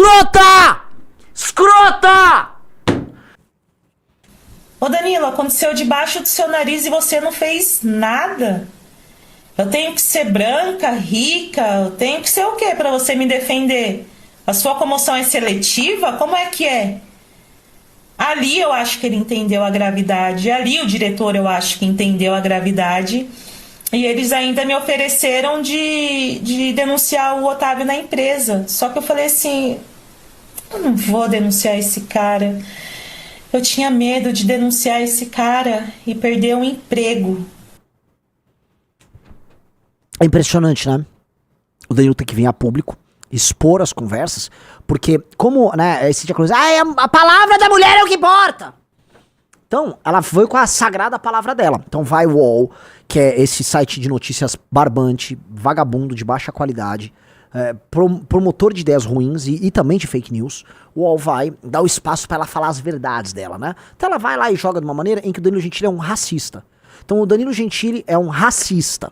escrota! Escrota! Ô Danilo, aconteceu debaixo do seu nariz e você não fez nada? Eu tenho que ser branca, rica, eu tenho que ser o quê pra você me defender? A sua comoção é seletiva? Como é que é? Ali eu acho que ele entendeu a gravidade, ali o diretor eu acho que entendeu a gravidade, e eles ainda me ofereceram de denunciar o Otávio na empresa. Só que eu falei assim, eu não vou denunciar esse cara. Eu tinha medo de denunciar esse cara e perder um emprego. É impressionante, né? O Danilo tem que vir a público, expor as conversas, porque como, né, esse tipo de coisa, a palavra da mulher é o que importa. Então, ela foi com a sagrada palavra dela. Então vai o UOL, que é esse site de notícias barbante, vagabundo, de baixa qualidade, promotor de ideias ruins e também de fake news. O UOL vai dar o espaço pra ela falar as verdades dela, né? Então ela vai lá e joga de uma maneira em que o Danilo Gentili é um racista. Então o Danilo Gentili é um racista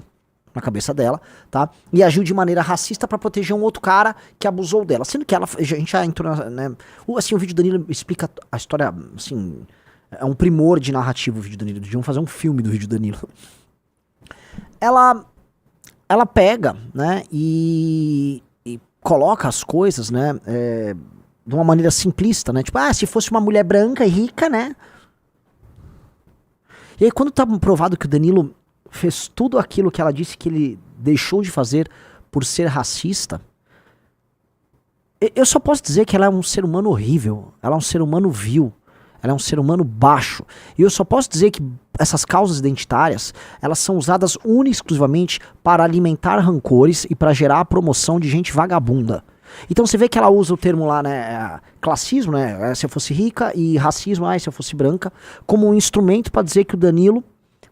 na cabeça dela, tá? E agiu de maneira racista pra proteger um outro cara que abusou dela. Sendo que ela, a gente já entrou, né? Assim, o vídeo do Danilo explica a história, assim, é um primor de narrativa o vídeo do Danilo. Deviam fazer um filme do vídeo do Danilo. Ela pega, né, e coloca as coisas, né, de uma maneira simplista, né, tipo, se fosse uma mulher branca e rica, né. E aí quando tá provado que o Danilo fez tudo aquilo que ela disse que ele deixou de fazer por ser racista, eu só posso dizer que ela é um ser humano horrível, ela é um ser humano vil, ela é um ser humano baixo. E eu só posso dizer que essas causas identitárias, elas são usadas única e exclusivamente para alimentar rancores e para gerar a promoção de gente vagabunda. Então você vê que ela usa o termo lá, né, classismo, né, se eu fosse rica, e racismo, se eu fosse branca, como um instrumento para dizer que o Danilo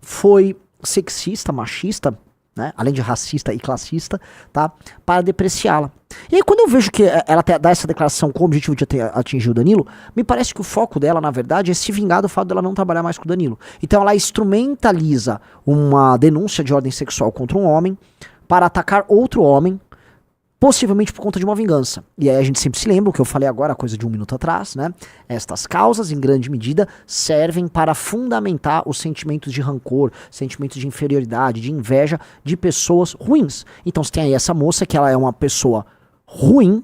foi sexista, machista, né, além de racista e classista, tá, para depreciá-la. E aí quando eu vejo que ela dá essa declaração com o objetivo de atingir o Danilo, me parece que o foco dela, na verdade, é se vingar do fato dela não trabalhar mais com o Danilo. Então ela instrumentaliza uma denúncia de ordem sexual contra um homem para atacar outro homem, possivelmente por conta de uma vingança. E aí a gente sempre se lembra, o que eu falei agora, coisa de um minuto atrás, né? Estas causas, em grande medida, servem para fundamentar os sentimentos de rancor, sentimentos de inferioridade, de inveja de pessoas ruins. Então você tem aí essa moça que ela é uma pessoa ruim,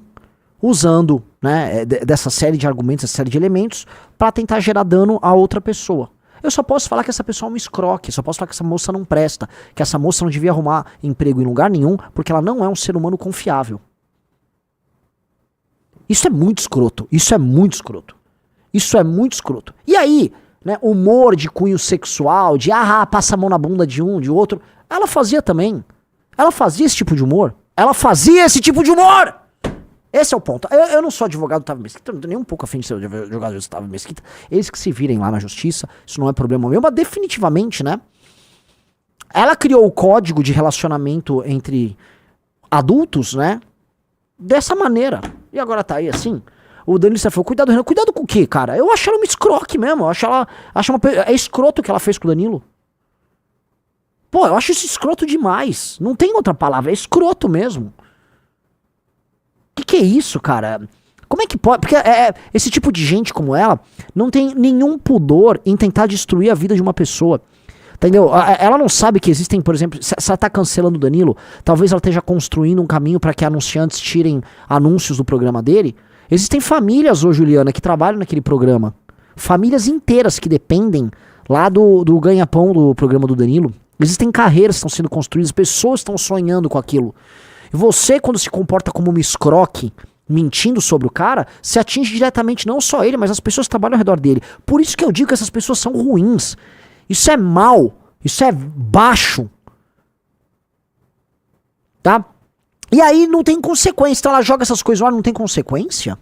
usando, né, dessa série de argumentos, essa série de elementos, para tentar gerar dano a outra pessoa. Eu só posso falar que essa pessoa é um escroque, só posso falar que essa moça não presta, que essa moça não devia arrumar emprego em lugar nenhum, porque ela não é um ser humano confiável. Isso é muito escroto, isso é muito escroto. Isso é muito escroto. E aí, né, humor de cunho sexual, de passa a mão na bunda de um, de outro, ela fazia também. Ela fazia esse tipo de humor. Ela fazia esse tipo de humor! Esse é o ponto. Eu não sou advogado do Otávio Mesquita, não tô nem um pouco afim de ser advogado do Otávio Mesquita. Eles que se virem lá na justiça, isso não é problema meu, mas definitivamente, né? Ela criou o código de relacionamento entre adultos, né? Dessa maneira. E agora tá aí assim. O Danilo falou, cuidado, Renan. Cuidado com o quê, cara? Eu acho ela uma escroque mesmo. Eu acho ela. É escroto o que ela fez com o Danilo. Pô, eu acho isso escroto demais. Não tem outra palavra, é escroto mesmo. Que é isso, cara? Como é que pode? Porque esse tipo de gente como ela não tem nenhum pudor em tentar destruir a vida de uma pessoa. Entendeu? Ela não sabe que existem, por exemplo, se ela tá cancelando o Danilo, talvez ela esteja construindo um caminho para que anunciantes tirem anúncios do programa dele. Existem famílias, Juliana, que trabalham naquele programa. Famílias inteiras que dependem lá do ganha-pão do programa do Danilo. Existem carreiras que estão sendo construídas, pessoas estão sonhando com aquilo. E você, quando se comporta como uma escroque, mentindo sobre o cara, se atinge diretamente não só ele, mas as pessoas que trabalham ao redor dele. Por isso que eu digo que essas pessoas são ruins. Isso é mal. Isso é baixo. Tá? E aí não tem consequência. Então ela joga essas coisas lá, não tem consequência?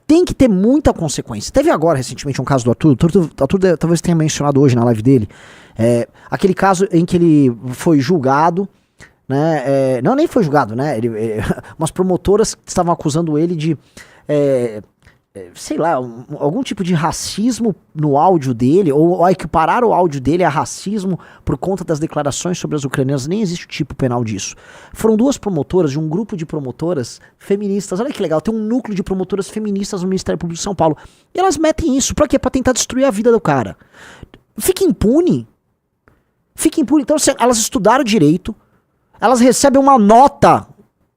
Tem que ter muita consequência. Teve agora, recentemente, um caso do Arthur. O Arthur talvez tenha mencionado hoje na live dele. Aquele caso em que ele foi julgado, né? Não, nem foi julgado, né? Umas promotoras estavam acusando ele de sei lá, algum tipo de racismo no áudio dele, ou equiparar o áudio dele a racismo por conta das declarações sobre as ucranianas, nem existe tipo penal disso. Foram 2 promotoras de um grupo de promotoras feministas, olha que legal, tem um núcleo de promotoras feministas no Ministério Público de São Paulo, e elas metem isso, pra quê? Pra tentar destruir a vida do cara. Fica impune. Então elas estudaram direito, elas recebem uma nota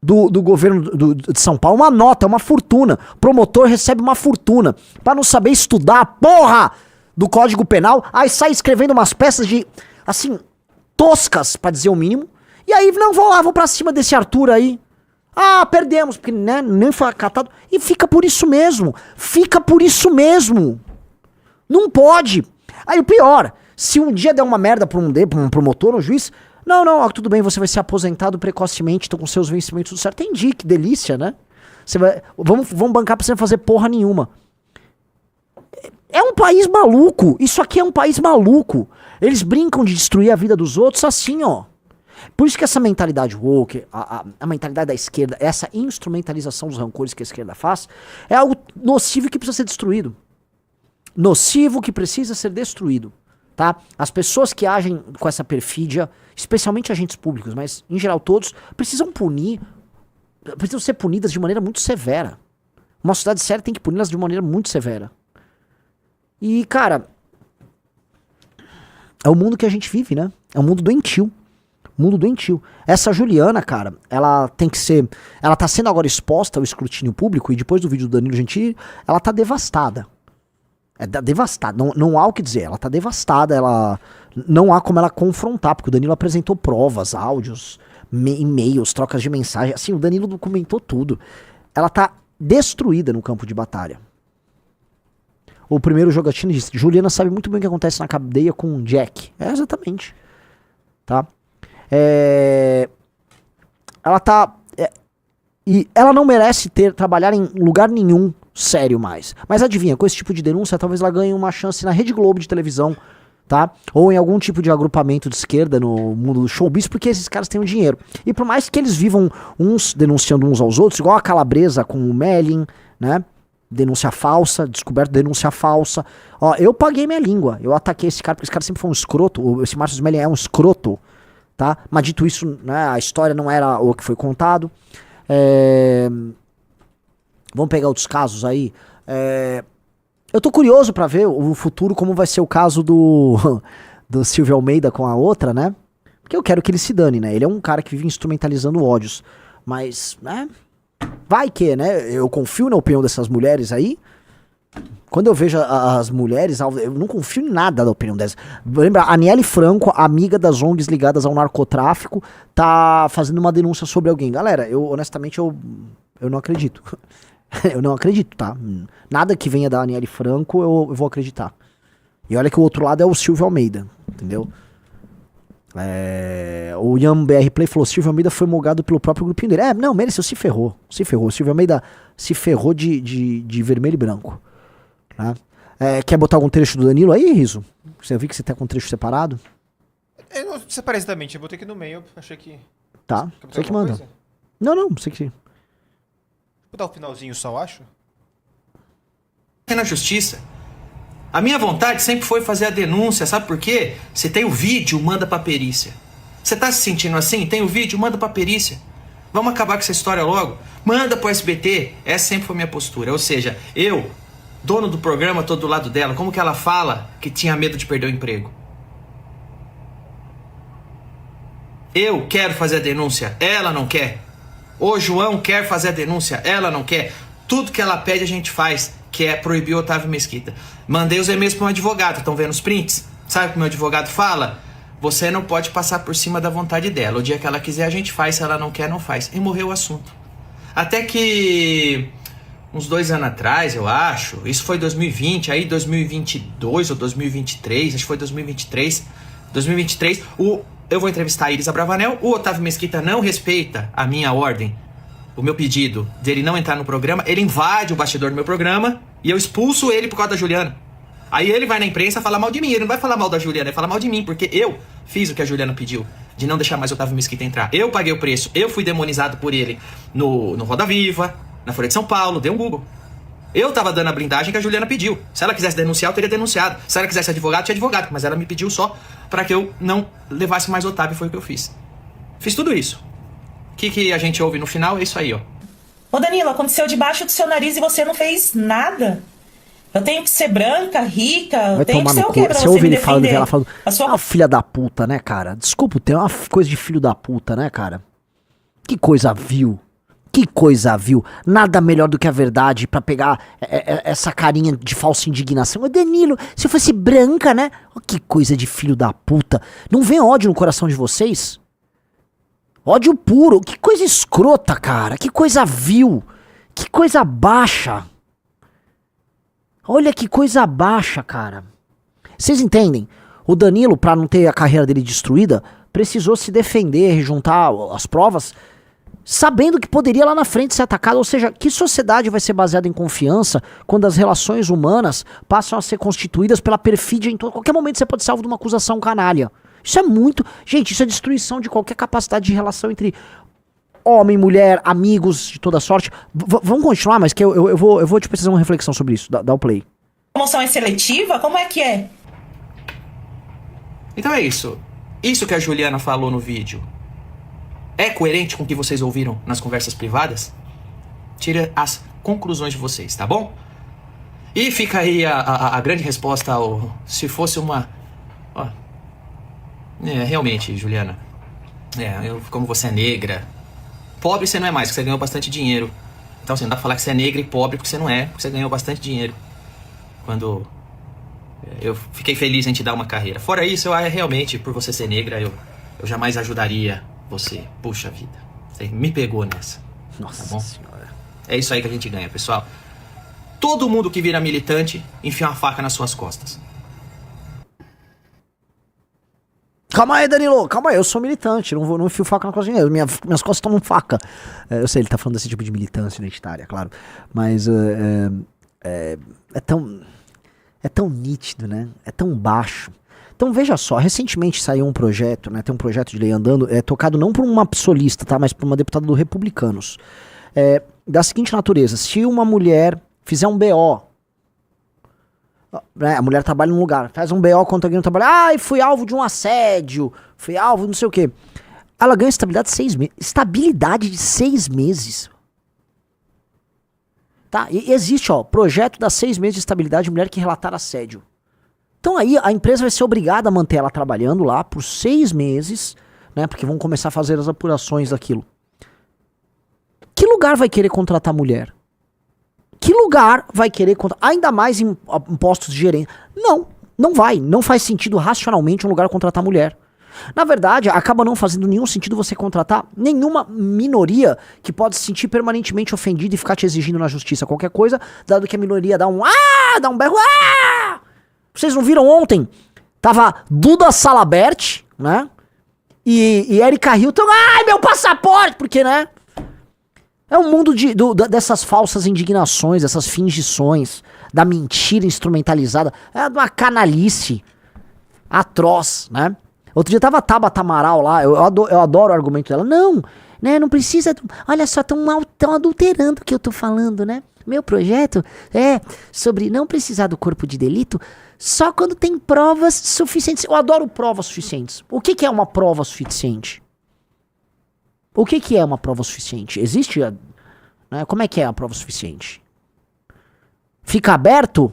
do governo de São Paulo, uma nota, uma fortuna. O promotor recebe uma fortuna pra não saber estudar a porra do Código Penal, aí sai escrevendo umas peças de, assim, toscas, pra dizer o mínimo, e aí vão pra cima desse Arthur aí. Ah, perdemos, porque né, nem foi acatado, e fica por isso mesmo, não pode. Aí o pior, se um dia der uma merda pra um promotor, um juiz, não, tudo bem, você vai ser aposentado precocemente, tô com seus vencimentos tudo certo. Entendi, que delícia, né? Vamos bancar pra você não fazer porra nenhuma. É um país maluco, isso aqui é um país maluco. Eles brincam de destruir a vida dos outros assim, ó. Por isso que essa mentalidade woke, a mentalidade da esquerda, essa instrumentalização dos rancores que a esquerda faz, é algo nocivo que precisa ser destruído. Nocivo que precisa ser destruído. Tá? As pessoas que agem com essa perfídia, especialmente agentes públicos, mas em geral todos, precisam ser punidas de maneira muito severa. Uma sociedade séria tem que puni-las de maneira muito severa. E, cara, é o mundo que a gente vive, né? É um mundo doentio. Essa Juliana, cara, ela tá sendo agora exposta ao escrutínio público, e depois do vídeo do Danilo Gentili, ela tá devastada. Devastada, não há o que dizer, ela tá devastada, não há como ela confrontar, porque o Danilo apresentou provas, áudios, e-mails, trocas de mensagem, assim, o Danilo documentou tudo. Ela tá destruída no campo de batalha. O primeiro jogatina disse, Juliana sabe muito bem o que acontece na cadeia com o Jack. Exatamente. Tá? Ela tá... e ela não merece trabalhar em lugar nenhum sério mais. Mas adivinha, com esse tipo de denúncia, talvez ela ganhe uma chance na Rede Globo de televisão, tá? Ou em algum tipo de agrupamento de esquerda no mundo do showbiz, porque esses caras têm o dinheiro. E por mais que eles vivam uns denunciando uns aos outros, igual a Calabresa com o Mellin, né? Denúncia falsa, descoberto denúncia falsa. Ó, eu paguei minha língua. Eu ataquei esse cara, porque esse cara sempre foi um escroto. Esse Márcio Mellin é um escroto, tá? Mas dito isso, né, a história não era o que foi contado. Vamos pegar outros casos aí. Eu tô curioso pra ver o futuro, como vai ser o caso do Silvio Almeida com a outra, né? Porque eu quero que ele se dane, né? Ele é um cara que vive instrumentalizando ódios. Mas, né? Vai que, né? Eu confio na opinião dessas mulheres aí. Quando eu vejo as mulheres, eu não confio em nada da opinião delas. Lembra, a Aniele Franco, amiga das ONGs ligadas ao narcotráfico, tá fazendo uma denúncia sobre alguém. Galera, honestamente, eu não acredito. Eu não acredito, tá? Nada que venha da Aniele Franco eu vou acreditar. E olha que o outro lado é o Silvio Almeida, entendeu? O Ian BR Play falou, Silvio Almeida foi molgado pelo próprio grupinho dele. Não, mereceu, se ferrou. O Silvio Almeida se ferrou de vermelho e branco. Né? Quer botar algum trecho do Danilo aí, Riso? Você viu que você tá com um trecho separado? Eu não separei exatamente, eu botei aqui no meio, eu achei que... Tá, você que manda. Coisa? Não, você que... Vou dar o finalzinho só, acho. Na justiça. A minha vontade sempre foi fazer a denúncia, sabe por quê? Se tem o vídeo, manda pra perícia. Você tá se sentindo assim? Tem o vídeo, manda pra perícia. Vamos acabar com essa história logo? Manda pro SBT. Essa sempre foi minha postura. Ou seja, eu, dono do programa, tô do lado dela. Como que ela fala que tinha medo de perder o emprego? Eu quero fazer a denúncia, ela não quer. O João quer fazer a denúncia, ela não quer. Tudo que ela pede a gente faz, que é proibir o Otávio Mesquita. Mandei os e-mails pro meu advogado, estão vendo os prints? Sabe o que o meu advogado fala? Você não pode passar por cima da vontade dela. O dia que ela quiser a gente faz, se ela não quer, não faz. E morreu o assunto. Até que uns 2 anos atrás, eu acho, isso foi 2020, aí 2022 ou 2023, acho que foi 2023, eu vou entrevistar a Iris Abravanel, o Otávio Mesquita não respeita a minha ordem, o meu pedido dele não entrar no programa, ele invade o bastidor do meu programa e eu expulso ele por causa da Juliana. Aí ele vai na imprensa falar mal de mim, ele não vai falar mal da Juliana, ele vai falar mal de mim, porque eu fiz o que a Juliana pediu, de não deixar mais o Otávio Mesquita entrar. Eu paguei o preço, eu fui demonizado por ele no Roda Viva, na Folha de São Paulo, dê um Google. Eu tava dando a blindagem que a Juliana pediu. Se ela quisesse denunciar, eu teria denunciado. Se ela quisesse advogado, tinha advogado. Mas ela me pediu só pra que eu não levasse mais Otávio, foi o que eu fiz. Fiz tudo isso. O que a gente ouve no final é isso aí, ó. Ô Danilo, aconteceu debaixo do seu nariz e você não fez nada. Eu tenho que ser branca, rica, eu Vai tenho que tomar ser no o quê cu. pra Você você ouve me ele falando, defender? ela falando, A sua... ah, filha da puta, né, cara? Desculpa, tem uma coisa de filho da puta, né, cara? Que coisa vil. Que coisa vil. Nada melhor do que a verdade pra pegar essa carinha de falsa indignação. Ô Danilo, se eu fosse branca, né? Oh, que coisa de filho da puta. Não vem ódio no coração de vocês? Ódio puro. Que coisa escrota, cara. Que coisa vil. Que coisa baixa. Olha que coisa baixa, cara. Vocês entendem? O Danilo, pra não ter a carreira dele destruída, precisou se defender, juntar as provas, sabendo que poderia lá na frente ser atacado. Ou seja, que sociedade vai ser baseada em confiança quando as relações humanas passam a ser constituídas pela perfídia em qualquer momento você pode ser alvo de uma acusação canalha. Isso é muito... Gente, isso é destruição de qualquer capacidade de relação entre homem, mulher, amigos de toda sorte. Vamos continuar, mas que eu vou te precisar de uma reflexão sobre isso. Dá o play. Promoção é seletiva? Como é que é? Então é isso. Isso que a Juliana falou no vídeo é coerente com o que vocês ouviram nas conversas privadas? Tire as conclusões de vocês, tá bom? E fica aí a grande resposta ao... Se fosse uma... Ó, realmente, Juliana. Como você é negra... Pobre você não é mais, porque você ganhou bastante dinheiro. Então você não dá pra falar que você é negra e pobre porque você não é, porque você ganhou bastante dinheiro. Quando eu fiquei feliz em te dar uma carreira. Fora isso, realmente, por você ser negra, eu jamais ajudaria você. Puxa vida, você me pegou nessa. Nossa, tá bom? Senhora. É isso aí que a gente ganha, pessoal. Todo mundo que vira militante enfia uma faca nas suas costas. Calma aí, Danilo, calma aí, eu sou militante, não enfio faca na costa de ninguém, minhas costas tomam faca. Eu sei, ele tá falando desse tipo de militância identitária, claro, mas é tão nítido, né? É tão baixo. Então veja só, recentemente saiu um projeto, né? Tem um projeto de lei andando, tocado não por uma psolista, tá? Mas por uma deputada do Republicanos. Da seguinte natureza, se uma mulher fizer um BO, a mulher trabalha num lugar, faz um BO contra alguém no trabalho, ai, fui alvo de um assédio, fui alvo de não sei o quê. Ela ganha estabilidade de 6 meses. Estabilidade de 6 meses. Tá? E existe, ó, projeto das 6 meses de estabilidade de mulher que relatar assédio. Então aí a empresa vai ser obrigada a manter ela trabalhando lá por 6 meses, né? Porque vão começar a fazer as apurações daquilo. Que lugar vai querer contratar mulher? Que lugar vai querer contratar? Ainda mais em postos de gerência. Não vai. Não faz sentido racionalmente um lugar contratar mulher. Na verdade, acaba não fazendo nenhum sentido você contratar nenhuma minoria que pode se sentir permanentemente ofendida e ficar te exigindo na justiça qualquer coisa, dado que a minoria dá um berro, Vocês não viram ontem? Tava Duda Salabert, né? E Erika Hilton, ai, meu passaporte! Porque, né? É um mundo dessas falsas indignações, dessas fingições, da mentira instrumentalizada, de uma canalice atroz, né? Outro dia tava a Tabata Amaral lá, eu adoro o argumento dela. Não, né, não precisa, olha só, tão adulterando o que eu tô falando, né? Meu projeto é sobre não precisar do corpo de delito só quando tem provas suficientes. Eu adoro provas suficientes. O que é uma prova suficiente? O que é uma prova suficiente? Existe, né, como é que é a prova suficiente? Fica aberto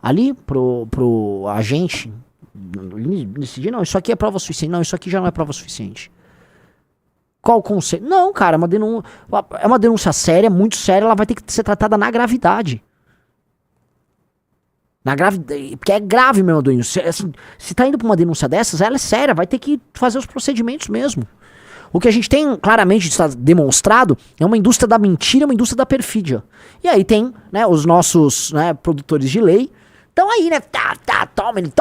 ali pro agente decidir, não, isso aqui é prova suficiente, não, isso aqui já não é prova suficiente. Qual o conceito? Não, cara, é uma denúncia séria, muito séria, ela vai ter que ser tratada na gravidade. Porque é grave mesmo a denúncia. Se tá indo pra uma denúncia dessas, ela é séria, vai ter que fazer os procedimentos mesmo. O que a gente tem claramente está demonstrado é uma indústria da mentira, uma indústria da perfídia. E aí tem, né, os nossos, né, produtores de lei, estão aí, né, tome.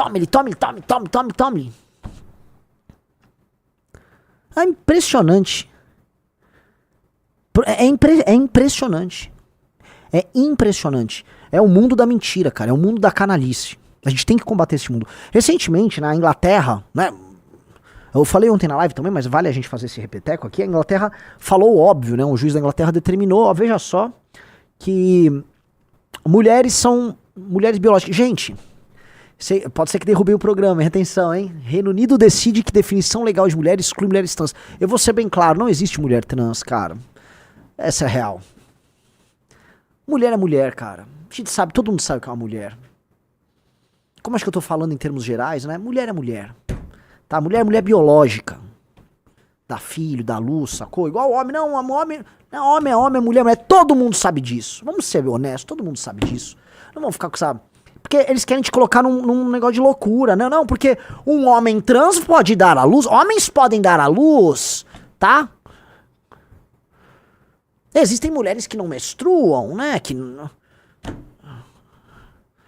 É impressionante. É impressionante. É impressionante. É o mundo da mentira, cara, é o mundo da canalice. A gente tem que combater esse mundo. Recentemente, na Inglaterra, né, eu falei ontem na live também, mas vale a gente fazer esse repeteco aqui. A Inglaterra falou óbvio, né? Um juiz da Inglaterra determinou, ó, veja só, que Mulheres são mulheres biológicas. Gente, pode ser que derrubei o programa, retenção, hein? Reino Unido decide que definição legal de mulher exclui mulheres trans. Eu vou ser bem claro, não existe mulher trans, cara. Essa é real. Mulher é mulher, cara. A gente sabe, todo mundo sabe que é uma mulher. Como acho que eu tô falando em termos gerais, né? Mulher é mulher. Tá? Mulher é mulher biológica. Dá filho, dá luz, sacou? Igual homem. Não, homem é homem, é mulher é mulher. Todo mundo sabe disso. Vamos ser honestos, todo mundo sabe disso. Não vamos ficar com essa... Porque eles querem te colocar num negócio de loucura. Não, porque um homem trans pode dar à luz. Homens podem dar à luz, tá? Existem mulheres que não menstruam, né?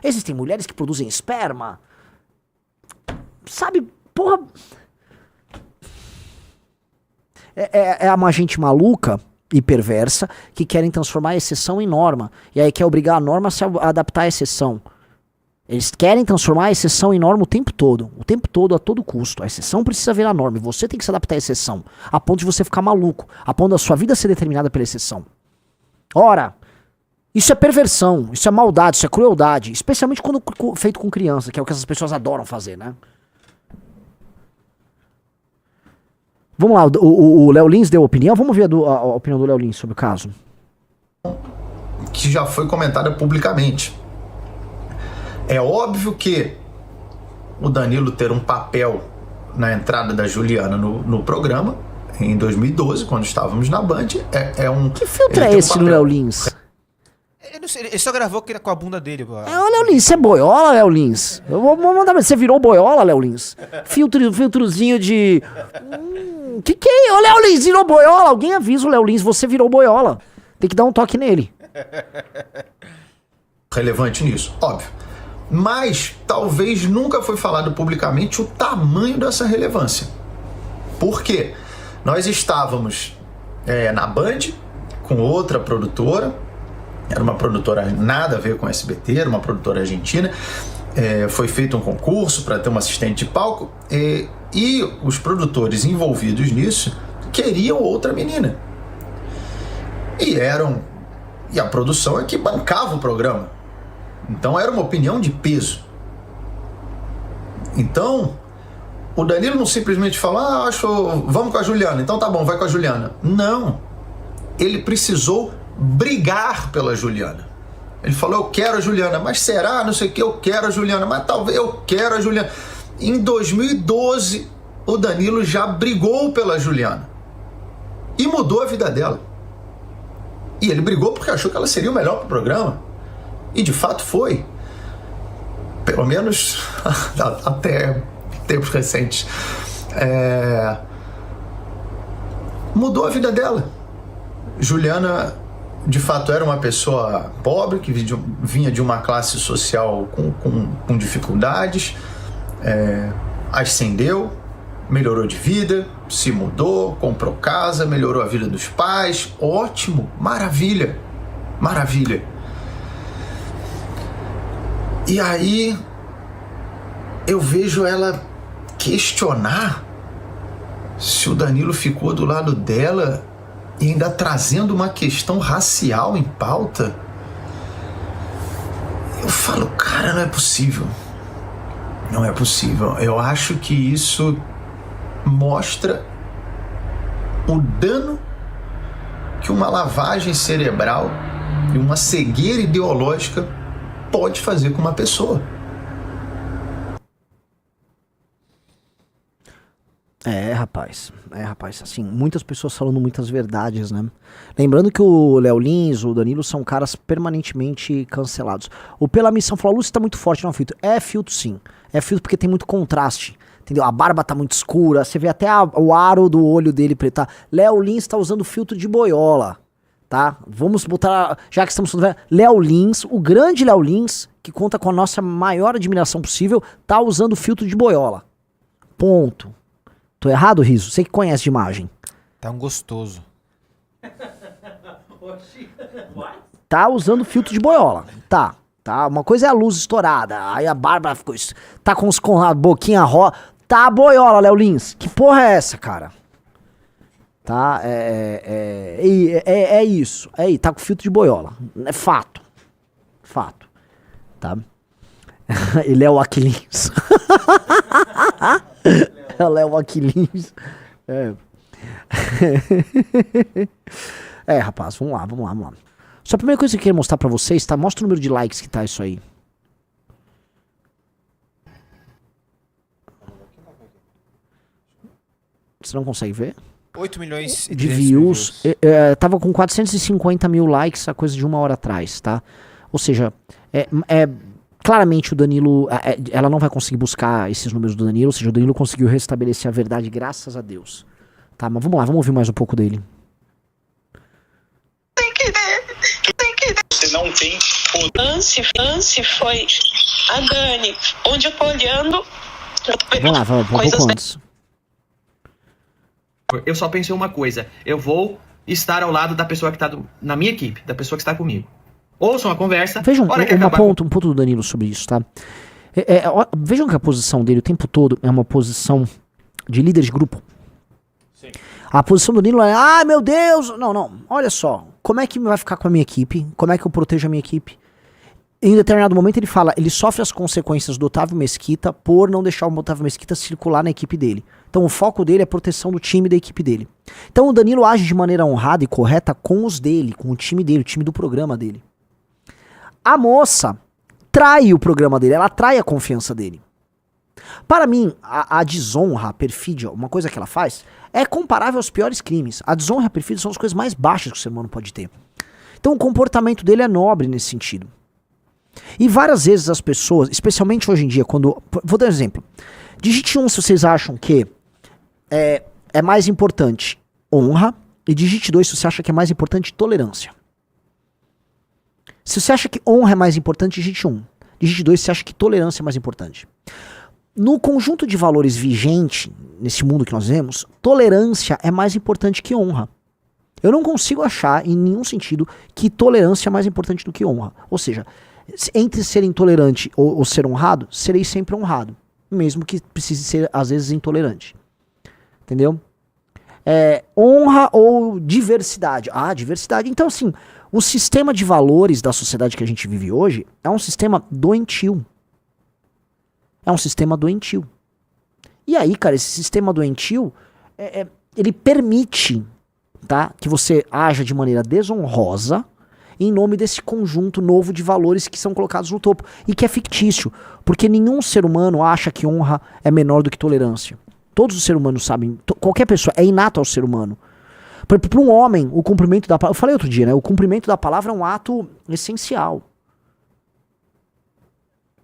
Existem mulheres que produzem esperma. Sabe, porra... É uma gente maluca e perversa que querem transformar a exceção em norma. E aí quer obrigar a norma a se adaptar à exceção. Eles querem transformar a exceção em norma o tempo todo, a todo custo. A exceção precisa virar norma e você tem que se adaptar à exceção, a ponto de você ficar maluco, a ponto da sua vida ser determinada pela exceção. Ora, isso é perversão, isso é maldade, isso é crueldade, especialmente quando feito com criança, que é o que essas pessoas adoram fazer, né? Vamos lá, o Léo Lins deu opinião, vamos ver a opinião do Léo Lins sobre o caso. Que já foi comentada publicamente. É óbvio que o Danilo ter um papel na entrada da Juliana no programa, em 2012, quando estávamos na Band, é um... Que filtro é esse no Léo Lins? Ele só gravou com a bunda dele. Pô. Ô, Léo Lins, você é boiola, Léo Lins? Eu vou mandar, você virou boiola, Léo Lins? Filtrozinho de... Que é? Ô, Léo Lins, virou boiola? Alguém avisa o Léo Lins, você virou boiola. Tem que dar um toque nele. Relevante nisso, óbvio. Mas talvez nunca foi falado publicamente o tamanho dessa relevância. Por quê? Nós estávamos na Band com outra produtora, era uma produtora nada a ver com a SBT, era uma produtora argentina, foi feito um concurso para ter uma assistente de palco, e os produtores envolvidos nisso queriam outra menina. E a produção é que bancava o programa. Então era uma opinião de peso. Então, o Danilo não simplesmente fala, vamos com a Juliana, então tá bom, vai com a Juliana. Não. Ele precisou brigar pela Juliana. Ele falou, eu quero a Juliana, mas será? Não sei o que, eu quero a Juliana, mas talvez eu quero a Juliana. Em 2012, o Danilo já brigou pela Juliana. E mudou a vida dela. E ele brigou porque achou que ela seria o melhor pro programa. E de fato foi. Pelo menos até tempos recentes. Mudou a vida dela. Juliana, de fato, era uma pessoa pobre, que vinha de uma classe social com dificuldades, ascendeu, melhorou de vida, se mudou, comprou casa, melhorou a vida dos pais. Ótimo, maravilha, maravilha. E aí eu vejo ela questionar se o Danilo ficou do lado dela e ainda trazendo uma questão racial em pauta. Eu falo, cara, não é possível. Não é possível. Eu acho que isso mostra o dano que uma lavagem cerebral e uma cegueira ideológica pode fazer com uma pessoa. Rapaz, assim, muitas pessoas falando muitas verdades, né? Lembrando que o Léo Lins, o Danilo são caras permanentemente cancelados. O Pela Missão falou, a luz tá muito forte, não é filtro. É filtro sim, é filtro porque tem muito contraste, entendeu? A barba tá muito escura, você vê até o aro do olho dele preto. Léo Lins tá usando filtro de boiola, tá? Vamos botar, já que estamos falando, Léo Lins, o grande Léo Lins, que conta com a nossa maior admiração possível, tá usando filtro de boiola. Ponto. Tô errado, Riso? Você que conhece de imagem. Tá um gostoso. Tá usando filtro de boiola. Tá. Uma coisa é a luz estourada. Aí a barba ficou... Tá com a boquinha rosa. Tá a boiola, Léo Lins. Que porra é essa, cara? Tá? É isso. Tá com filtro de boiola. É fato. Fato. Tá? Ele é o Aquiles. Ela é o Aquiles. Rapaz, vamos lá. Só a primeira coisa que eu queria mostrar pra vocês, tá? Mostra o número de likes que tá isso aí. Você não consegue ver? 8 milhões e De 300 views. Tava com 450 mil likes a coisa de 1 hora atrás, tá? Ou seja, claramente o Danilo, ela não vai conseguir buscar esses números do Danilo, ou seja, o Danilo conseguiu restabelecer a verdade, graças a Deus. Tá, mas vamos lá, vamos ouvir mais um pouco dele. Tem que ver. Você não tem o lance foi a Dani, onde eu tô olhando. Vamos lá, vamos um pouco antes. Eu só pensei uma coisa. Eu vou estar ao lado da pessoa que tá na minha equipe, da pessoa que está comigo. Ouçam a conversa. Vejam um ponto do Danilo sobre isso, tá? Vejam que a posição dele o tempo todo é uma posição de líder de grupo. Sim. A posição do Danilo é, meu Deus! Não, olha só. Como é que vai ficar com a minha equipe? Como é que eu protejo a minha equipe? Em determinado momento ele fala, ele sofre as consequências do Otávio Mesquita por não deixar o Otávio Mesquita circular na equipe dele. Então o foco dele é a proteção do time e da equipe dele. Então o Danilo age de maneira honrada e correta com os dele, com o time dele, o time do programa dele. A moça trai o programa dele, ela trai a confiança dele. Para mim, a desonra, a perfídia, uma coisa que ela faz, é comparável aos piores crimes. A desonra e a perfídia são as coisas mais baixas que o ser humano pode ter. Então o comportamento dele é nobre nesse sentido. E várias vezes as pessoas, especialmente hoje em dia, quando... Vou dar um exemplo. Digite 1 se vocês acham que é mais importante honra, e digite 2 se você acha que é mais importante tolerância. Se você acha que honra é mais importante, digite 1. Digite 2 se você acha que tolerância é mais importante. No conjunto de valores vigente, nesse mundo que nós vemos, tolerância é mais importante que honra. Eu não consigo achar, em nenhum sentido, que tolerância é mais importante do que honra. Ou seja, entre ser intolerante ou ser honrado, serei sempre honrado. Mesmo que precise ser, às vezes, intolerante. Entendeu? Honra ou diversidade. Diversidade. Então, assim, o sistema de valores da sociedade que a gente vive hoje é um sistema doentio. É um sistema doentio. E aí, cara, esse sistema doentio, ele permite, tá, que você haja de maneira desonrosa em nome desse conjunto novo de valores que são colocados no topo. E que é fictício. Porque nenhum ser humano acha que honra é menor do que tolerância. Todos os seres humanos sabem, qualquer pessoa, é inato ao ser humano. Para um homem, o cumprimento da palavra, eu falei outro dia, né? O cumprimento da palavra é um ato essencial.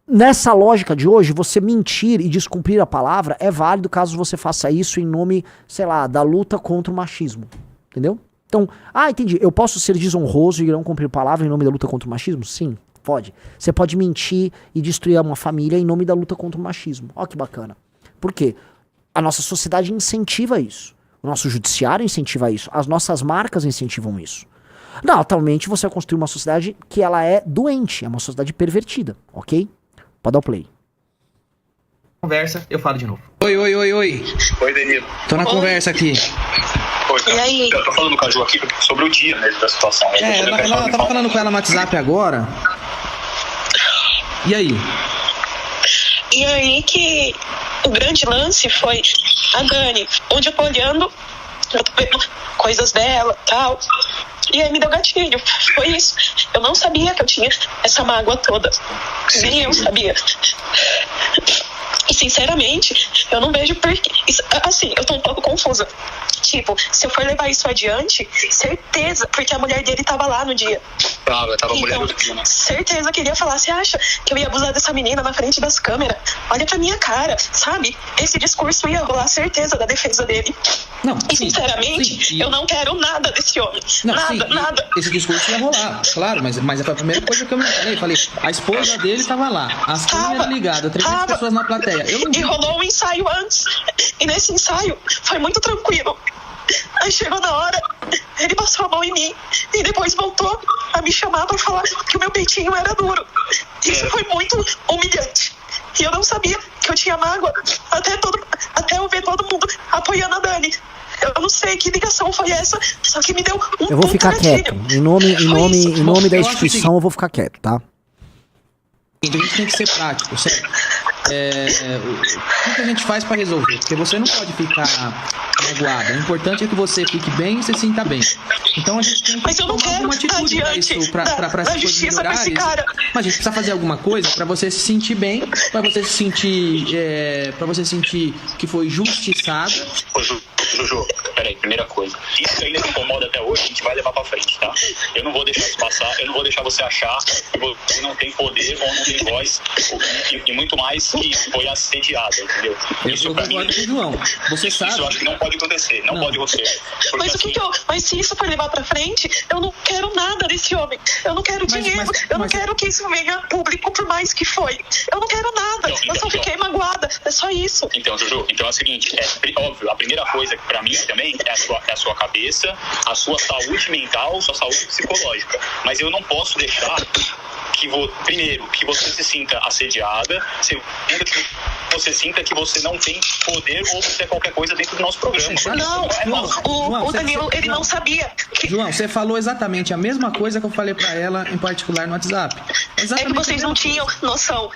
Nessa lógica de hoje, você mentir e descumprir a palavra é válido caso você faça isso em nome, sei lá, da luta contra o machismo. Entendeu? Então, entendi, eu posso ser desonroso e não cumprir a palavra em nome da luta contra o machismo? Sim, pode. Você pode mentir e destruir uma família em nome da luta contra o machismo. Ó que bacana. Por quê? A nossa sociedade incentiva isso. O nosso judiciário incentiva isso. As nossas marcas incentivam isso. Não, atualmente você vai construir uma sociedade que ela é doente, é uma sociedade pervertida, ok? Pode dar o play. Conversa, eu falo de novo. Oi. Oi, Danilo. Tô na conversa aqui. Oi, cara. E aí? Eu tô falando com a Ju aqui sobre o dia mesmo da situação. Eu tava falando com ela no WhatsApp agora. E aí? E aí que o grande lance foi a Dani, onde eu tô olhando, eu tô vendo coisas dela e tal. E aí me deu gatilho. Foi isso. Eu não sabia que eu tinha essa mágoa toda. Nem eu sabia. E sinceramente, eu não vejo porque... Assim, eu tô um pouco confusa. Tipo, se eu for levar isso adiante, certeza, porque a mulher dele tava lá no dia. Tava então, mulher do dia, né? Certeza que ele ia falar, você acha que eu ia abusar dessa menina na frente das câmeras? Olha pra minha cara, sabe? Esse discurso ia rolar, certeza, da defesa dele. Não, e sinceramente, eu não quero nada desse homem. Não, nada. Esse discurso ia rolar, claro, mas foi a primeira coisa que eu me falei. A esposa dele tava lá, as câmeras ligadas, 300 pessoas na plateia. E rolou um ensaio antes. E nesse ensaio foi muito tranquilo. Aí chegou na hora, ele passou a mão em mim e depois voltou a me chamar pra falar que o meu peitinho era duro. Isso foi muito humilhante. E eu não sabia que eu tinha mágoa até eu ver todo mundo apoiando a Dani. Eu não sei que ligação foi essa, só que me deu um Eu vou ficar gatilho. quieto. Em nome da instituição, eu vou ficar quieto, tá? A gente tem que ser prático, certo? O que a gente faz para resolver? Porque você não pode ficar magoada. O importante é que você fique bem e se sinta bem. Então a gente tem que tomar alguma atitude para isso, para essas coisas melhorarem. Mas a gente precisa fazer alguma coisa para você se sentir bem, para você se sentir que foi justiçada. Ô, Juju, peraí, primeira coisa. Isso ainda te incomoda até hoje, a gente vai levar pra frente, tá? Eu não vou deixar isso passar, eu não vou deixar você achar que você não tem poder ou não tem voz, e muito mais que foi assediada, entendeu? Eu concordo com o João. Você sabe. Isso eu acho que não pode acontecer, não pode acontecer. Mas assim, mas se isso for levar pra frente, eu não quero nada desse homem. Eu não quero dinheiro, eu não quero que isso venha público, por mais que foi. Eu não quero nada, eu só fiquei magoada, é só isso. Então, Juju, então é o seguinte, óbvio, a primeira coisa que pra mim também é a sua cabeça, a sua saúde mental, sua saúde psicológica. Mas eu não posso deixar primeiro, que você se sinta assediada, segundo, que você sinta que você não tem poder ou você é qualquer coisa dentro do nosso programa. Não, o Danilo, ele não sabia. João, você falou exatamente a mesma coisa que eu falei pra ela, em particular no WhatsApp. É que vocês não tinham noção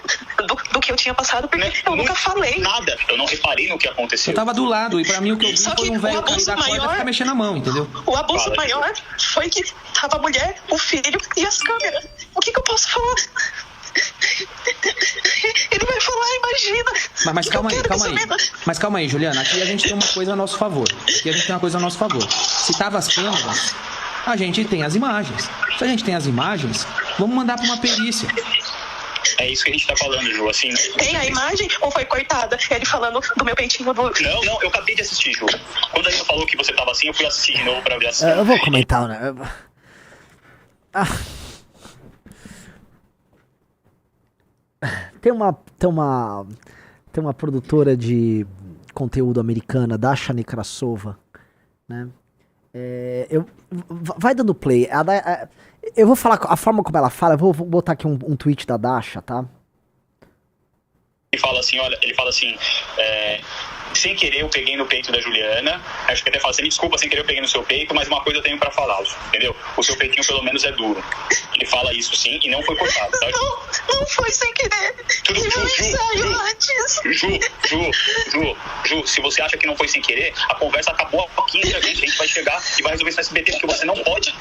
do que eu tinha passado, porque eu nunca falei. Nada, eu não reparei no que aconteceu. Eu tava do lado, e pra mim o que eu vi Só foi um velho cair da corda e ficar mexendo a mão, entendeu? O abuso maior foi que tava a mulher, o filho e as câmeras. O que eu posso falar? Ele vai falar, imagina. Mas calma aí. Mas calma aí, Juliana. Aqui a gente tem uma coisa a nosso favor. Se tava as câmeras, a gente tem as imagens. Se a gente tem as imagens, vamos mandar pra uma perícia. É isso que a gente tá falando, Ju, assim... Tem a imagem ou foi cortada? Ele falando do meu peitinho do... Não, eu acabei de assistir, Ju. Quando a Ana falou que você tava assim, eu fui assistir de novo pra ver assim. Eu vou comentar, né? Tem uma produtora de conteúdo americana, Dasha Nekrasova, né? Vai dando play. Eu vou falar a forma como ela fala, eu vou botar aqui um tweet da Dasha, tá? Ele fala assim, sem querer eu peguei no peito da Juliana, acho que até fala assim, me desculpa, sem querer eu peguei no seu peito, mas uma coisa eu tenho pra falar, entendeu? O seu peitinho pelo menos é duro. Ele fala isso sim e não foi cortado, tá? Não foi sem querer. Ju, se você acha que não foi sem querer, a conversa acabou aqui entre a gente vai chegar e vai resolver esse SBT, porque você não pode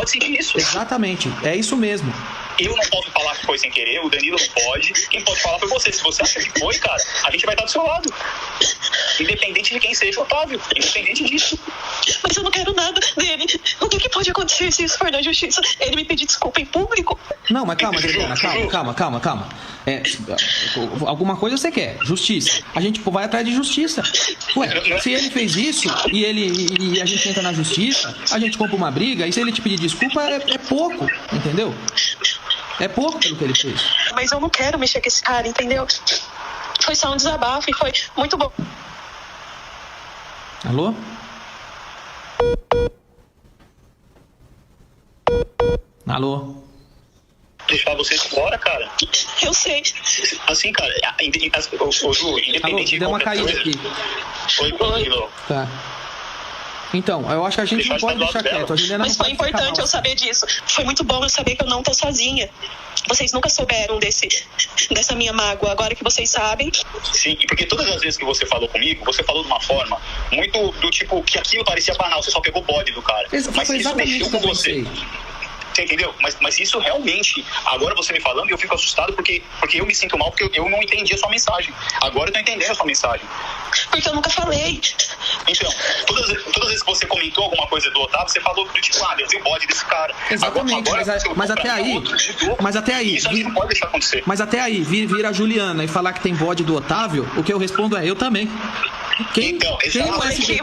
sentir isso. Exatamente, é isso mesmo. Eu não posso falar que foi sem querer, o Danilo não pode, quem pode falar foi você. Se você acha que foi, cara, a gente vai estar do seu lado. Independente de quem seja o Otávio, independente disso. Mas eu não quero nada dele. O que pode acontecer se isso for na justiça? Ele me pedir desculpa em público? Não, mas calma, Juliana, calma. Alguma coisa você quer, justiça. A gente vai atrás de justiça. Ué, se ele fez isso e a gente entra na justiça, a gente compra uma briga, e se ele te pedir desculpa, é pouco, entendeu? É pouco pelo que ele fez. Mas eu não quero mexer com esse cara, entendeu? Foi só um desabafo e foi muito bom. Alô? Alô? Deixar vocês fora, cara. Eu sei. Assim, cara, Ju, independente Alô, de deu uma qualquer caída coisa... aqui. Oi. Tá. Então, eu acho que a gente não pode deixar quieto. A Juliana Mas foi importante eu saber disso. Foi muito bom eu saber que eu não tô sozinha. Vocês nunca souberam dessa minha mágoa, agora que vocês sabem. Sim, e porque todas as vezes que você falou comigo, você falou de uma forma muito do tipo que aquilo parecia banal, você só pegou o bode do cara. Mas isso mexeu com você. Você entendeu? Mas isso realmente, agora você me falando, eu fico assustado porque eu me sinto mal, porque eu não entendi a sua mensagem. Agora eu tô entendendo a sua mensagem. Porque eu nunca falei. Então, todas as vezes que você comentou alguma coisa do Otávio, você falou do tipo, eu vi o bode desse cara. Exatamente, mas até aí, isso a gente não pode deixar acontecer. Mas até aí, vir a Juliana e falar que tem bode do Otávio, o que eu respondo é, eu também. Quem no SBT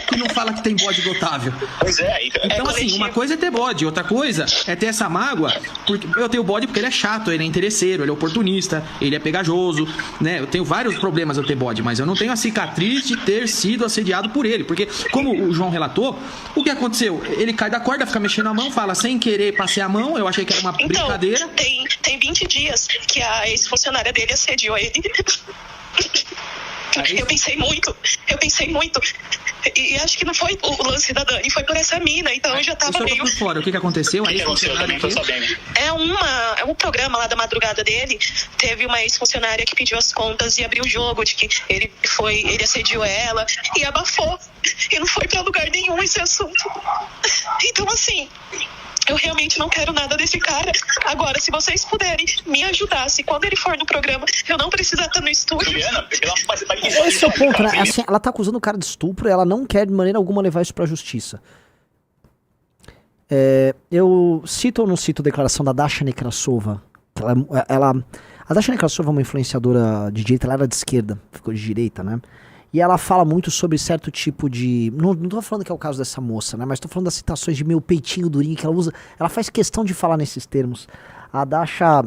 que não fala que tem bode do Otávio? Pois é. Então assim, uma coisa é ter bode, outra coisa é ter essa mágoa, porque eu tenho bode porque ele é chato, ele é interesseiro, ele é oportunista, ele é pegajoso, né? Eu tenho vários problemas eu ter bode, mas eu não tenho a cicatriz de ter sido assediado por ele, porque como o João relatou, o que aconteceu? Ele cai da corda, fica mexendo a mão, fala sem querer, passei a mão, eu achei que era uma brincadeira. Tem 20 dias que a ex-funcionária dele assediou ele. Eu pensei muito. E acho que não foi o lance da Dani, foi por essa mina, então eu já O tava senhor tá meio... por fora, o que aconteceu? O que aconteceu? Eu também tô sabendo. É um programa lá da madrugada dele, teve uma ex-funcionária que pediu as contas e abriu o jogo de que ele assediou ela e abafou. E não foi pra lugar nenhum esse assunto. Então, assim, eu realmente não quero nada desse cara. Agora, se vocês puderem me ajudar, se quando ele for no programa, eu não precisar estar no estúdio... Juliana, Esse é o ponto, né? Assim, ela tá acusando o cara de estupro e ela não quer de maneira alguma levar isso pra justiça. Eu cito ou não cito a declaração da Dasha Nekrasova? A Dasha Nekrasova é uma influenciadora de direita, ela era de esquerda, ficou de direita, né? E ela fala muito sobre certo tipo de... Não tô falando que é o caso dessa moça, né? Mas tô falando das citações de meu peitinho durinho que ela usa. Ela faz questão de falar nesses termos. A Dasha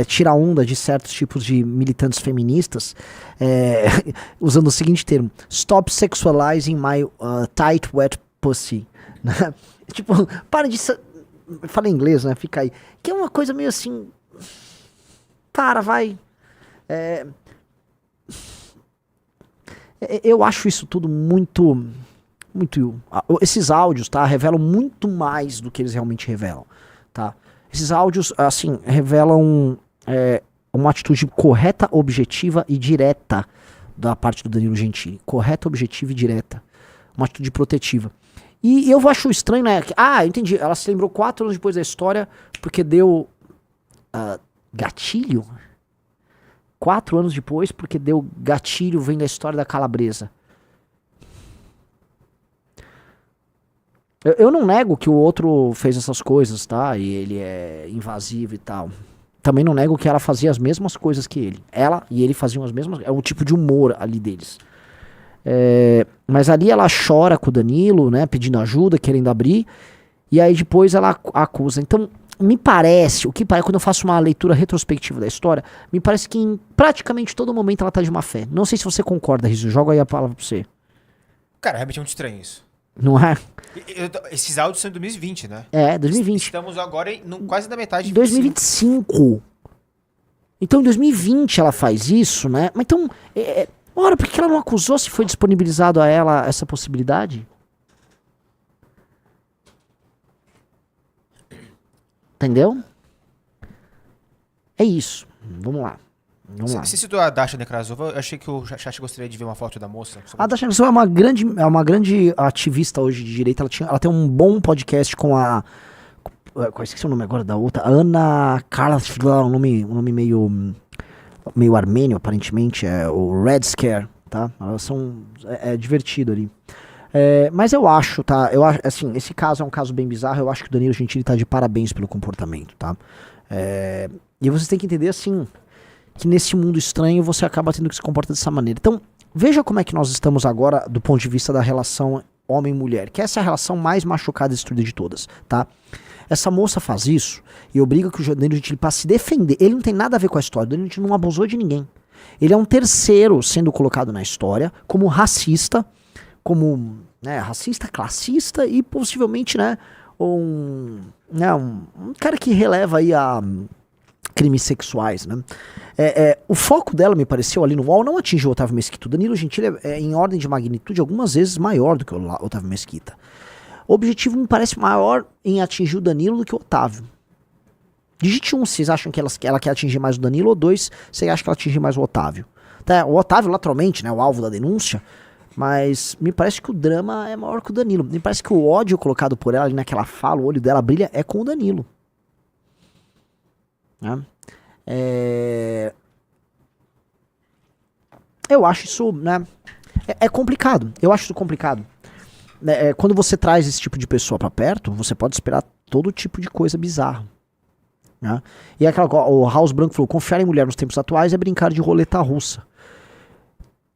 tira onda de certos tipos de militantes feministas usando o seguinte termo: Stop sexualizing my tight wet pussy. Né? Tipo, para de... Fala em inglês, né? Fica aí. Que é uma coisa meio assim... Para, vai... Eu acho isso tudo muito... Esses áudios, tá? Revelam muito mais do que eles realmente revelam, tá? Esses áudios, assim, revelam uma atitude correta, objetiva e direta da parte do Danilo Gentili. Correta, objetiva e direta. Uma atitude protetiva. E eu acho estranho, né? Entendi. Ela se lembrou 4 anos depois da história porque deu gatilho. 4 anos depois porque deu gatilho vendo a história da calabresa. Eu não nego que o outro fez essas coisas, tá? E ele é invasivo e tal. Também não nego que ela fazia as mesmas coisas que ele. Ela e ele faziam as mesmas... É um tipo de humor ali deles. Mas ali ela chora com o Danilo, né? Pedindo ajuda, querendo abrir. E aí depois ela acusa. Então, me parece... Quando eu faço uma leitura retrospectiva da história, me parece que em praticamente todo momento ela tá de má fé. Não sei se você concorda, Rizzo. Jogo aí a palavra pra você. Cara, realmente é muito estranho isso. Não é? Esses áudios são de 2020, né? 2020. Estamos agora quase na metade de 2025. Então em 2020 ela faz isso, né? Mas então, ora, por que ela não acusou se foi disponibilizado a ela essa possibilidade? Entendeu? É isso. Vamos lá. Você citou a Dasha Nekrasova, eu achei que o chat gostaria de ver uma foto da moça. A Dasha Nekrasova é uma grande ativista hoje de direita. Ela tem um bom podcast com a... Esqueci o nome agora da outra. Ana Carla, um nome meio armênio, aparentemente. É o Red Scare, tá? Elas são... É divertido ali. Mas eu acho, tá? Assim, esse caso é um caso bem bizarro. Eu acho que o Danilo Gentili tá de parabéns pelo comportamento, tá? E vocês têm que entender, assim... que nesse mundo estranho você acaba tendo que se comportar dessa maneira. Então, veja como é que nós estamos agora do ponto de vista da relação homem-mulher, que essa é a relação mais machucada e destruída de todas, tá? Essa moça faz isso e obriga que o Danilo Gentili para se defender. Ele não tem nada a ver com a história, o Danilo Gentili não abusou de ninguém. Ele é um terceiro sendo colocado na história como racista, racista, classista e possivelmente, né, um cara que releva aí a crimes sexuais, né? O foco dela, me pareceu, ali no UOL, não atinge o Otávio Mesquita. O Danilo Gentili é em ordem de magnitude algumas vezes maior do que o Otávio Mesquita. O objetivo me parece maior em atingir o Danilo do que o Otávio. Digite 1, vocês acham que ela quer atingir mais o Danilo, ou 2, vocês acham que ela atingir mais o Otávio. Tá, o Otávio, naturalmente, né, o alvo da denúncia, mas me parece que o drama é maior que o Danilo. Me parece que o ódio colocado por ela ali naquela fala, o olho dela brilha, é com o Danilo. Né? Eu acho isso, né? É complicado. Eu acho isso complicado. Quando você traz esse tipo de pessoa pra perto, você pode esperar todo tipo de coisa bizarra. Né? E o House Branco falou: confiar em mulher nos tempos atuais é brincar de roleta russa.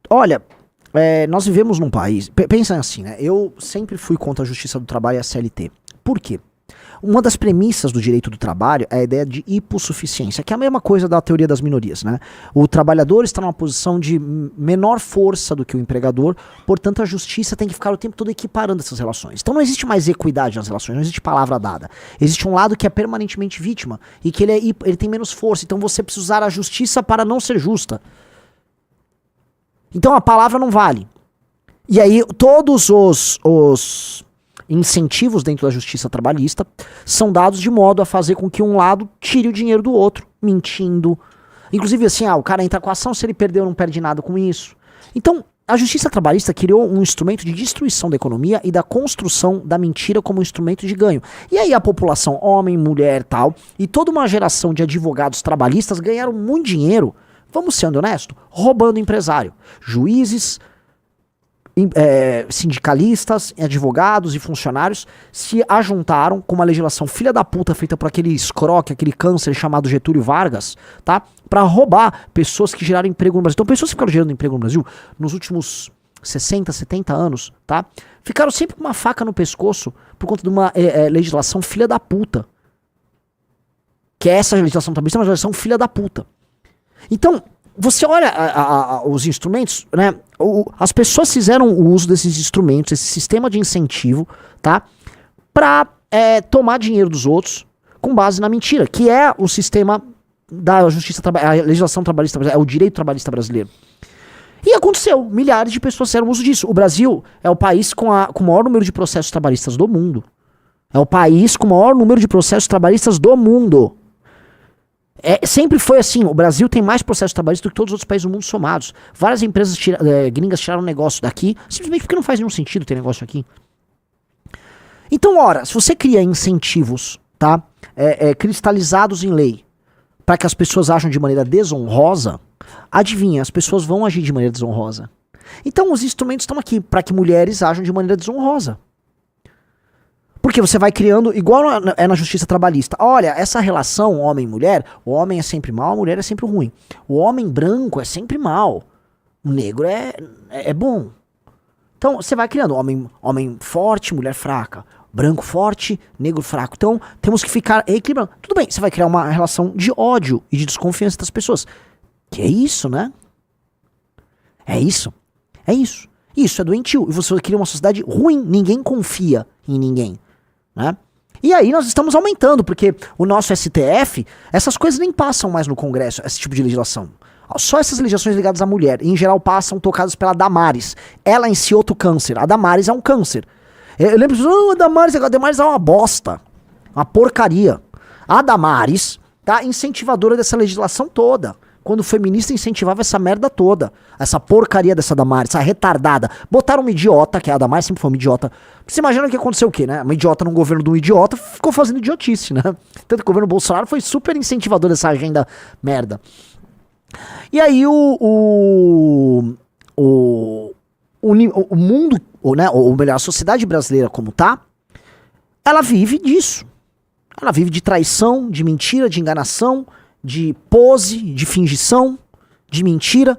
Olha, nós vivemos num país... Pensa assim, né? Eu sempre fui contra a justiça do trabalho e a CLT. Por quê? Uma das premissas do direito do trabalho é a ideia de hipossuficiência, que é a mesma coisa da teoria das minorias, né? O trabalhador está numa posição de menor força do que o empregador, portanto a justiça tem que ficar o tempo todo equiparando essas relações. Então não existe mais equidade nas relações, não existe palavra dada. Existe um lado que é permanentemente vítima e que ele tem menos força, então você precisa usar a justiça para não ser justa. Então a palavra não vale. E aí todos os incentivos dentro da justiça trabalhista são dados de modo a fazer com que um lado tire o dinheiro do outro, mentindo. Inclusive assim, o cara entra com a ação, se ele perdeu não perde nada com isso. Então a justiça trabalhista criou um instrumento de destruição da economia e da construção da mentira como instrumento de ganho. E aí a população, homem, mulher, tal, e toda uma geração de advogados trabalhistas ganharam muito dinheiro, vamos ser honestos, roubando empresário. Juízes, sindicalistas, advogados e funcionários se ajuntaram com uma legislação filha da puta feita por aquele escroque, aquele câncer chamado Getúlio Vargas, tá? Pra roubar pessoas que geraram emprego no Brasil. Então pessoas que ficaram gerando emprego no Brasil nos últimos 60, 70 anos, tá? Ficaram sempre com uma faca no pescoço por conta de uma legislação filha da puta. Que é essa legislação trabalhista, é uma legislação filha da puta. Então, você olha os instrumentos, né? As pessoas fizeram o uso desses instrumentos, esse sistema de incentivo, tá? Pra tomar dinheiro dos outros com base na mentira, que é o sistema da justiça, a legislação trabalhista, é o direito trabalhista brasileiro. E aconteceu, milhares de pessoas fizeram uso disso. O Brasil é o país com o maior número de processos trabalhistas do mundo. É o país com o maior número de processos trabalhistas do mundo. Sempre foi assim, o Brasil tem mais processos trabalhistas do que todos os outros países do mundo somados. Várias empresas gringas tiraram negócio daqui, simplesmente porque não faz nenhum sentido ter negócio aqui. Então, ora, se você cria incentivos, tá, cristalizados em lei, para que as pessoas ajam de maneira desonrosa, adivinha, as pessoas vão agir de maneira desonrosa. Então, os instrumentos estão aqui, para que mulheres ajam de maneira desonrosa. Porque você vai criando, igual na justiça trabalhista. Olha, essa relação homem-mulher, o homem é sempre mal, a mulher é sempre ruim. O homem branco é sempre mal. O negro é bom. Então, você vai criando homem forte, mulher fraca. Branco forte, negro fraco. Então, temos que ficar equilibrando. Tudo bem, você vai criar uma relação de ódio e de desconfiança das pessoas. Que é isso, né? É isso. É isso. Isso é doentio. E você cria uma sociedade ruim. Ninguém confia em ninguém. Né? E aí nós estamos aumentando, porque o nosso STF, essas coisas nem passam mais no Congresso, esse tipo de legislação. Só essas legislações ligadas à mulher, em geral passam tocadas pela Damares. Ela em si outro câncer. A Damares é um câncer. Eu lembro que a Damares é uma bosta. Uma porcaria. A Damares tá incentivadora dessa legislação toda. Quando o feminista incentivava essa merda toda. Essa porcaria dessa Damares, essa retardada. Botaram uma idiota, que é a Damares sempre foi uma idiota. Você imagina que aconteceu o quê, né? Uma idiota num governo de um idiota ficou fazendo idiotice, né? Tanto que o governo Bolsonaro foi super incentivador dessa agenda merda. E aí o mundo, ou melhor, a sociedade brasileira como tá, ela vive disso. Ela vive de traição, de mentira, de enganação, de pose, de fingição, de mentira.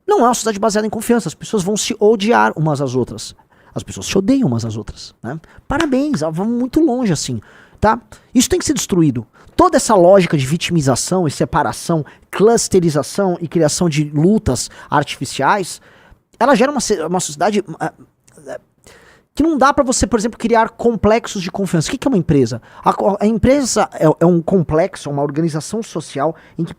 Não é uma sociedade baseada em confiança. As pessoas vão se odiar umas às outras. As pessoas se odeiam umas às outras, né? Parabéns, vamos muito longe assim, tá? Isso tem que ser destruído. Toda essa lógica de vitimização e separação, clusterização e criação de lutas artificiais, ela gera uma sociedade que não dá pra você, por exemplo, criar complexos de confiança. O que é uma empresa? A empresa é um complexo, uma organização social em que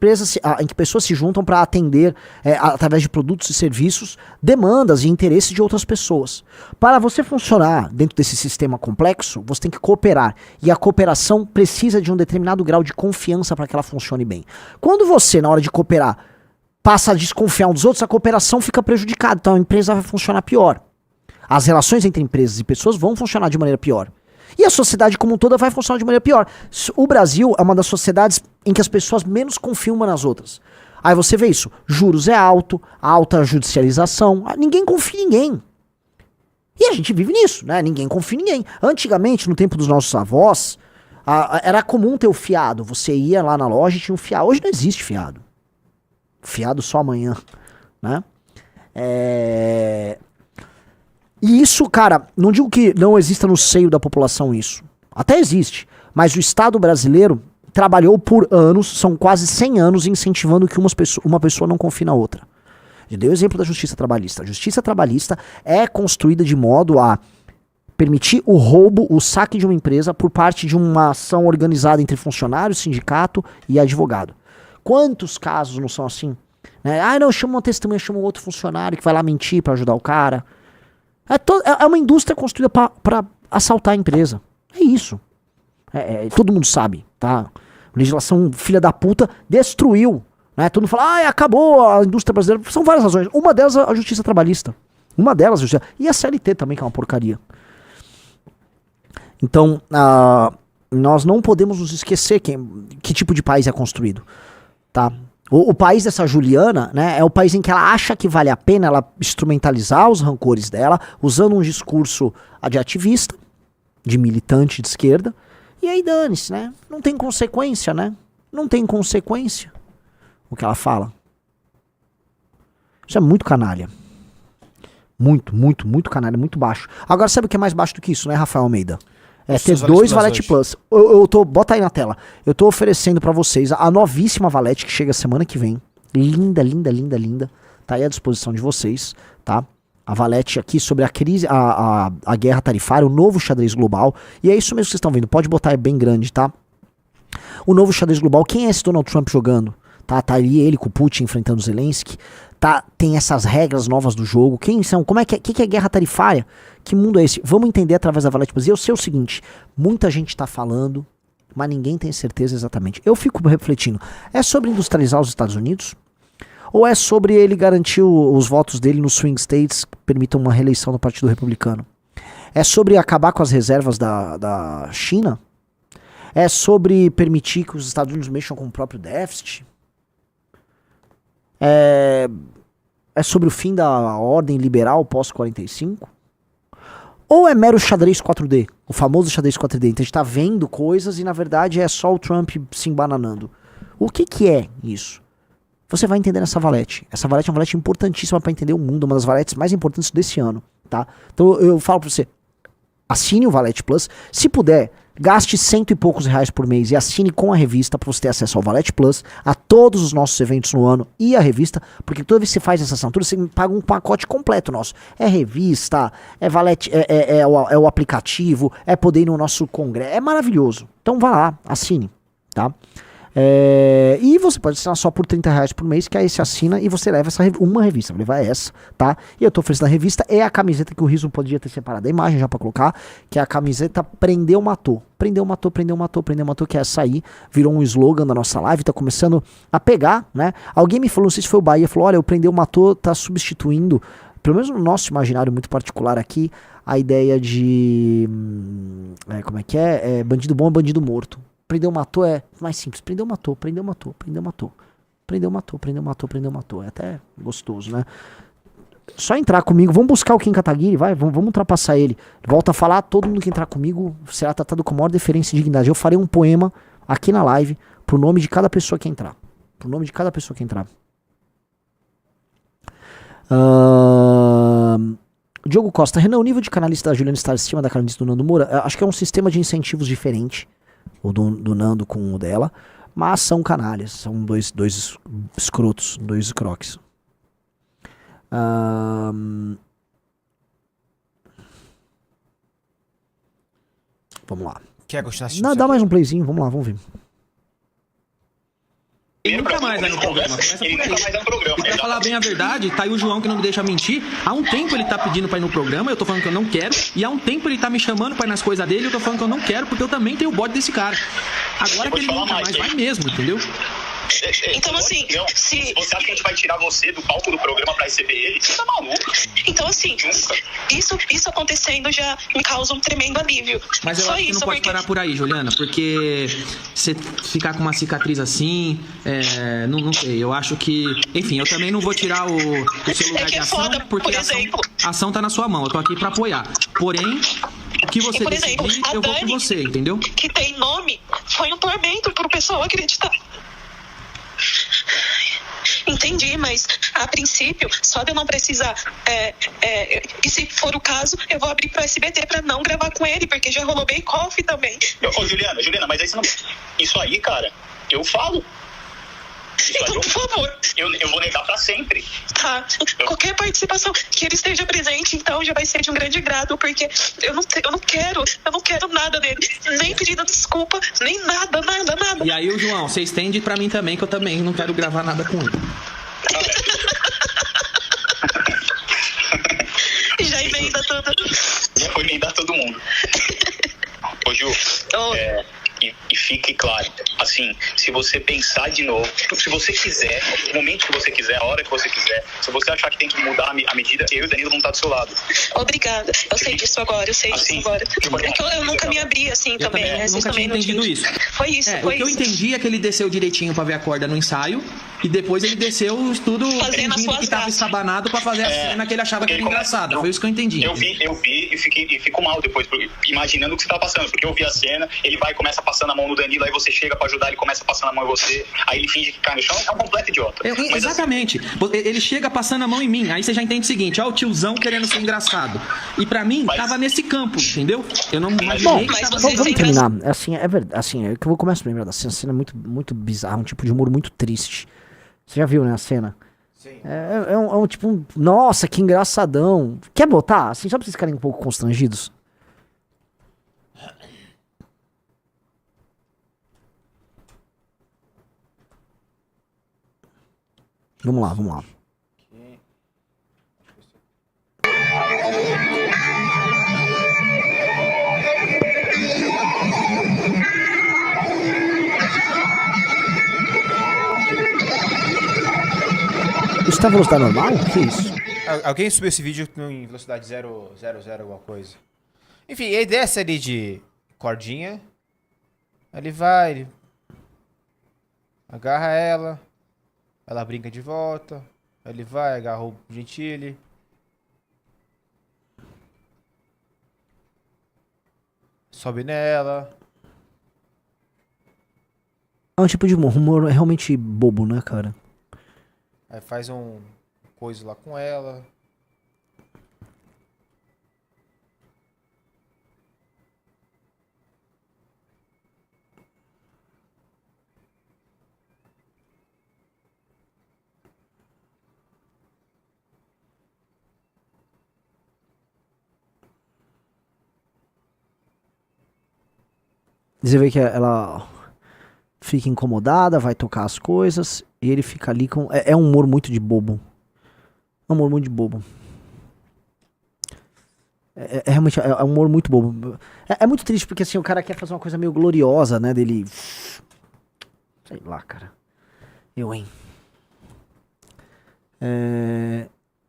pessoas se juntam para atender, através de produtos e serviços, demandas e interesses de outras pessoas. Para você funcionar dentro desse sistema complexo, você tem que cooperar. E a cooperação precisa de um determinado grau de confiança para que ela funcione bem. Quando você, na hora de cooperar, passa a desconfiar um dos outros, a cooperação fica prejudicada. Então a empresa vai funcionar pior. As relações entre empresas e pessoas vão funcionar de maneira pior. E a sociedade como um todo vai funcionar de maneira pior. O Brasil é uma das sociedades em que as pessoas menos confiam umas nas outras. Aí você vê isso. Juros é alto, alta judicialização. Ninguém confia em ninguém. E a gente vive nisso, né? Ninguém confia em ninguém. Antigamente, no tempo dos nossos avós, era comum ter o fiado. Você ia lá na loja e tinha um fiado. Hoje não existe fiado. Fiado só amanhã, né? E isso, cara, não digo que não exista no seio da população isso. Até existe. Mas o Estado brasileiro trabalhou por anos, são quase 100 anos, incentivando que uma pessoa não confie na outra. Eu dei o exemplo da justiça trabalhista. A justiça trabalhista é construída de modo a permitir o roubo, o saque de uma empresa por parte de uma ação organizada entre funcionário, sindicato e advogado. Quantos casos não são assim? Né? Ah, não, chama uma testemunha, chama um outro funcionário que vai lá mentir pra ajudar o cara. É uma indústria construída pra assaltar a empresa. É isso. Todo mundo sabe, tá? Legislação filha da puta destruiu, né? Todo mundo fala, acabou a indústria brasileira. São várias razões. Uma delas é a justiça trabalhista. Uma delas, e a CLT também, que é uma porcaria. Então, nós não podemos nos esquecer que tipo de país é construído, tá? O país dessa Juliana, né, é o país em que ela acha que vale a pena ela instrumentalizar os rancores dela, usando um discurso de ativista, de militante de esquerda, e aí dane-se, né? Não tem consequência, né? Não tem consequência o que ela fala. Isso é muito canalha. Muito, muito, muito canalha, muito baixo. Agora, sabe o que é mais baixo do que isso, né, Rafael Almeida? Ter 2 Valete Plus. Bota aí na tela. Eu tô oferecendo pra vocês a novíssima Valete que chega semana que vem. Linda, linda, linda, linda. Tá aí à disposição de vocês, tá? A Valete aqui sobre a crise, a guerra tarifária, o novo xadrez global. E é isso mesmo que vocês estão vendo. Pode botar, é bem grande, tá? O novo xadrez global. Quem é esse Donald Trump jogando? Tá ali ele com o Putin enfrentando o Zelensky. Tá, tem essas regras novas do jogo. Quem são? Como é que é guerra tarifária? Que mundo é esse? Vamos entender através da Valete Plus. E eu sei o seguinte, muita gente tá falando, mas ninguém tem certeza exatamente. Eu fico refletindo, é sobre industrializar os Estados Unidos? Ou é sobre ele garantir os votos dele nos swing states que permitam uma reeleição do Partido Republicano? É sobre acabar com as reservas da China? É sobre permitir que os Estados Unidos mexam com o próprio déficit? É sobre o fim da ordem liberal pós-45? Ou é mero xadrez 4D? O famoso xadrez 4D. Então a gente tá vendo coisas e na verdade é só o Trump se embananando. O que é isso? Você vai entender nessa Valete. Essa Valete é uma Valete importantíssima para entender o mundo. Uma das Valetes mais importantes desse ano, tá? Então eu falo pra você, assine o Valete Plus. Se puder, gaste R$100 e poucos por mês e assine com a revista para você ter acesso ao Valete Plus, a todos os nossos eventos no ano e a revista, porque toda vez que você faz essa assinatura, você paga um pacote completo nosso. É revista, é Valete, é o aplicativo, é poder ir no nosso congresso, é maravilhoso. Então vá lá, assine, tá? E você pode assinar só por R$30 por mês, que aí você assina e você leva uma revista, vai levar essa, tá? E eu tô oferecendo a revista, é a camiseta que o Riso podia ter separado a imagem já pra colocar, que é a camiseta Prendeu, Matou. Prendeu, Matou, Prendeu, Matou, Prendeu, Matou, que é essa aí, virou um slogan da nossa live, tá começando a pegar, né? Alguém me falou, não sei se foi o Bahia, falou, olha, o Prendeu, Matou tá substituindo, pelo menos no nosso imaginário muito particular aqui, a ideia de, como é que é? Bandido bom é bandido morto. Prendeu, matou é mais simples. Prendeu, matou, prendeu, matou, prendeu, matou. Prendeu, matou, prendeu, matou, prendeu, matou. É até gostoso, né? Só entrar comigo. Vamos buscar o Kim Kataguiri, vai. Vamos ultrapassar ele. Volta a falar, todo mundo que entrar comigo será tratado com a maior deferência e dignidade. Eu farei um poema aqui na live pro nome de cada pessoa que entrar. Pro nome de cada pessoa que entrar. Diogo Costa. Renan, o nível de canalista da Juliana está acima da canalista do Nando Moura? Acho que é um sistema de incentivos diferente. O do Nando com o dela, mas são canalhas, são dois escrotos, dois escroques. Vamos lá. Quer continuar assistindo? Não, dá mais um playzinho, vamos lá, vamos ver. Ele nunca mais vai no programa. Começa por aí. E pra falar bem a verdade, tá aí o João que não me deixa mentir. Há um tempo ele tá pedindo pra ir no programa, eu tô falando que eu não quero. E há um tempo ele tá me chamando pra ir nas coisas dele, eu tô falando que eu não quero, porque eu também tenho o bode desse cara. Agora que ele nunca mais vai mesmo, entendeu? Então, assim, se você acha que a gente vai tirar você do palco do programa pra receber ele, você tá maluco. Então, assim, isso acontecendo já me causa um tremendo alívio. Mas eu acho que não pode parar por aí, Juliana, porque você ficar com uma cicatriz assim, não sei, eu acho que... Enfim, eu também não vou tirar o seu lugar de ação, porque a ação tá na sua mão, eu tô aqui pra apoiar. Porém... O que você decidir, eu vou com você, entendeu? Que tem nome, foi um tormento pro pessoal acreditar. Entendi, mas a princípio, só de eu não precisar, e se for o caso, eu vou abrir pro SBT pra não gravar com ele, porque já rolou bake-off também. Juliana, mas aí você não... Isso aí, cara, eu falo. Então, por favor. Eu vou negar pra sempre. Tá. Qualquer participação que ele esteja presente, então, já vai ser de um grande grado, porque eu não quero nada dele. Nem pedido desculpa, nem nada. E aí, o João, você estende pra mim também, que eu também não quero gravar nada com ele. Já foi emendar todo mundo. Ô, Ju, e fique claro, assim, se você pensar de novo, se você quiser, no momento que você quiser, a hora que você quiser, se você achar que tem que mudar a medida, eu e o Danilo vamos estar do seu lado. Obrigada. Eu sei disso agora, eu sei disso agora. É que eu nunca me abri assim também, né? Vocês nunca tinha também não entendido isso. Foi isso, O foi que eu isso. entendi é que ele desceu direitinho pra ver a corda no ensaio e depois ele desceu tudo Fazendo as fingindo suas que tava graças. estabanado pra fazer a cena que ele achava que era engraçada. Foi isso que eu entendi. Eu vi e fico mal depois, imaginando o que você tá passando, porque eu vi a cena, ele vai e começa passando a mão no Danilo, aí você chega pra ajudar, ele começa passando a mão em você, aí ele finge que cai no chão, é um completo idiota. Mas, Exatamente. Ele chega passando a mão em mim, aí você já entende o seguinte, ó, o tiozão querendo ser engraçado. E pra mim, tava nesse campo, entendeu? Eu não imaginei que tava Vamos terminar. Assim, é verdade. Assim, é que eu começo a lembrar da cena. A cena é muito, muito bizarra, um tipo de humor muito triste. Você já viu, né, a cena? Sim. É um tipo, nossa, que engraçadão. Quer botar? Assim, só pra vocês ficarem um pouco constrangidos. Vamos lá, vamos lá. Isso tá em velocidade normal? O que é isso? Alguém subiu esse vídeo em velocidade 000 alguma coisa. Enfim, ele desce ali de cordinha. Ele vai, ele agarra ela. Ela brinca de volta. Ele vai, agarra o Gentili. Sobe nela. É um tipo de humor realmente bobo, né, cara? Aí faz um coisa lá com ela. Você vê que ela fica incomodada, vai tocar as coisas, e ele fica ali com... É um humor muito de bobo. É um humor muito de bobo. Realmente é um humor muito bobo. É muito triste, porque assim, o cara quer fazer uma coisa meio gloriosa, né, dele... Sei lá, cara. Hein.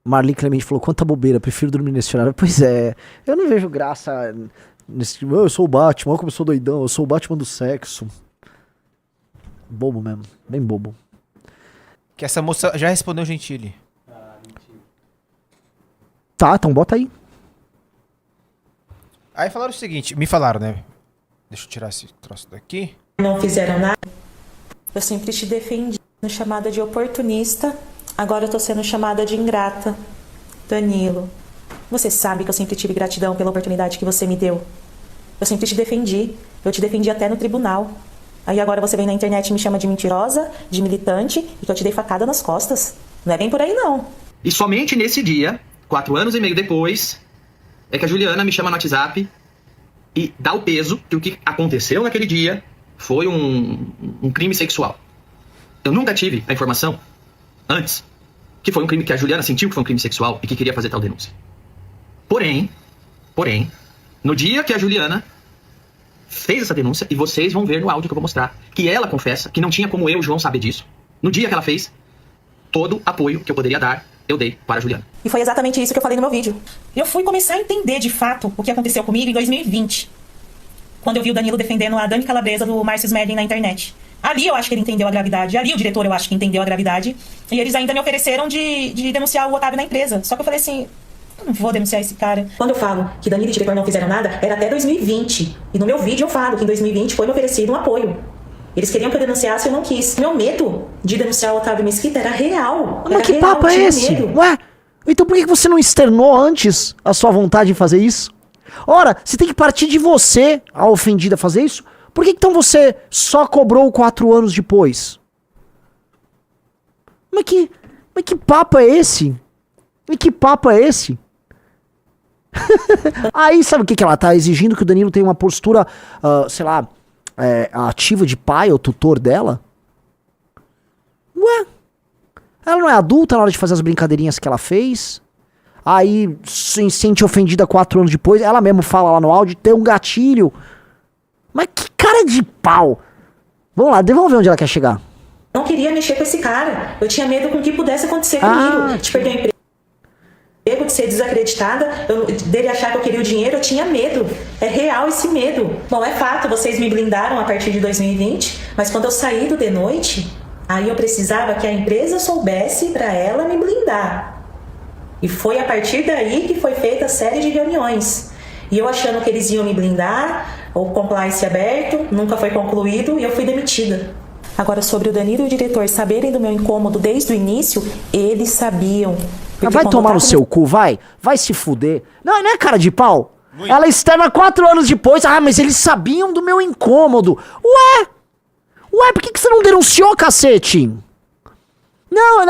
Marli Clemente falou, quanta bobeira, prefiro dormir nesse horário. Pois é, eu não vejo graça... Eu sou o Batman, olha como eu sou doidão, eu sou o Batman do sexo. Bobo mesmo, bem bobo. Que essa moça já respondeu Gentili. Tá, então bota aí. Aí falaram o seguinte, me falaram, né? Deixa eu tirar esse troço daqui. Não fizeram nada. Eu sempre te defendi, sendo chamada de oportunista. Agora eu tô sendo chamada de ingrata. Danilo, você sabe que eu sempre tive gratidão pela oportunidade que você me deu. Eu sempre te defendi. Eu te defendi até no tribunal. Aí agora você vem na internet e me chama de mentirosa, de militante e que eu te dei facada nas costas. Não é bem por aí, não. E somente nesse dia, 4 anos e meio depois, é que a Juliana me chama no WhatsApp e dá o peso que o que aconteceu naquele dia foi um crime sexual. Eu nunca tive a informação antes que foi um crime, que a Juliana sentiu que foi um crime sexual e que queria fazer tal denúncia. Porém, no dia que a Juliana fez essa denúncia, e vocês vão ver no áudio que eu vou mostrar, que ela confessa que não tinha como eu e o João saber disso. No dia que ela fez, todo o apoio que eu poderia dar, eu dei para a Juliana. E foi exatamente isso que eu falei no meu vídeo. Eu fui começar a entender de fato o que aconteceu comigo em 2020. Quando eu vi o Danilo defendendo a Dani Calabresa do Márcio Smerling na internet. Ali eu acho que ele entendeu a gravidade. Ali o diretor eu acho que entendeu a gravidade. E eles ainda me ofereceram de denunciar o Otávio na empresa. Só que eu falei assim... Eu não vou denunciar esse cara. Quando eu falo que Danilo e o diretor não fizeram nada, era até 2020. E no meu vídeo eu falo que em 2020 foi me oferecido um apoio. Eles queriam que eu denunciasse e eu não quis. Meu medo de denunciar o Otávio Mesquita era real. Mas que papo é esse? Ué, então por que você não externou antes a sua vontade de fazer isso? Ora, se tem que partir de você, a ofendida, fazer isso, por que então você só cobrou 4 anos depois? Mas que papo é esse? Mas que papo é esse? Aí sabe o que ela tá exigindo? Que o Danilo tenha uma postura, sei lá, ativa de pai ou tutor dela? Ué, ela não é adulta na hora de fazer as brincadeirinhas que ela fez? aí se sente ofendida 4 anos depois, ela mesmo fala lá no áudio, tem um gatilho. Mas que cara de pau. Vamos lá, vamos ver onde ela quer chegar. Não queria mexer com esse cara. Eu tinha medo com o que pudesse acontecer comigo. De perder o emprego, de ser desacreditada, dele achar que eu queria o dinheiro, eu tinha medo. É real esse medo. Bom, é fato, vocês me blindaram a partir de 2020, mas quando eu saí do de noite, aí eu precisava que a empresa soubesse para ela me blindar. E foi a partir daí que foi feita a série de reuniões. E eu achando que eles iam me blindar, o compliance aberto, nunca foi concluído e eu fui demitida. Agora, sobre o Danilo e o diretor saberem do meu incômodo desde o início, eles sabiam. Vai tomar no seu cu, vai se fuder. Não é cara de pau? Muito. Ela externa 4 anos depois, mas eles sabiam do meu incômodo. Ué, por que você não denunciou, cacete? Não.